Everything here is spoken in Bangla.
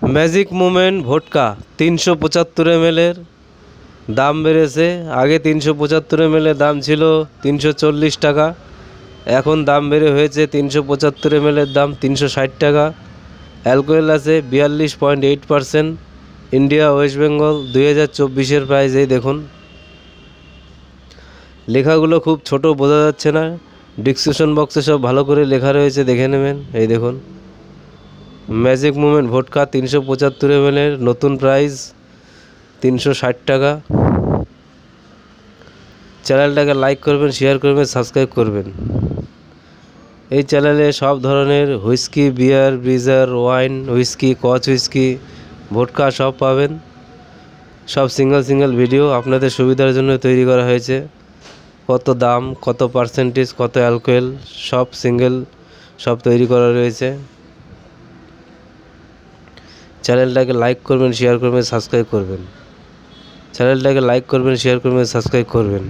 ম্যাজিক মুমেন্ট ভোটকা 375 ml এর দাম বেড়েছে। আগে 375 ml এর দাম ছিল 340 টাকা, এখন দাম বেড়ে হয়েছে 375 ml এর দাম 360 টাকা। অ্যালকোহল আছে 42.8%। ইন্ডিয়া ওয়েস্ট বেঙ্গল 2024-এর প্রাইস। এই দেখুন, লেখাগুলো খুব ছোট, বোঝা যাচ্ছে না। ডিসক্রিপশন বক্সে সব ভালো করে লেখা রয়েছে, দেখে নেবেন। এই দেখুন, ম্যাজিক মুমেন্ট ভোটকা 375 ml এর নতুন প্রাইস 360 টাকা। চ্যানেলটাকে লাইক করবেন, শেয়ার করবেন, সাবস্ক্রাইব করবেন। এই চ্যানেলে সব ধরনের হুইস্কি, বিয়ার, ব্রিজার, ওয়াইন, হুইস্কি, কচ হুইস্কি, ভোটকা সব পাবেন। সব সিঙ্গেল ভিডিও আপনাদের সুবিধার জন্য তৈরি করা হয়েছে। কত দাম, কত পার্সেন্টেজ, কত অ্যালকোহল, সব তৈরি করা রয়েছে। চ্যানেলটাকে লাইক করবেন, শেয়ার করবেন, সাবস্ক্রাইব করবেন। চ্যানেলটাকে লাইক করবেন, শেয়ার করবেন, সাবস্ক্রাইব করবেন।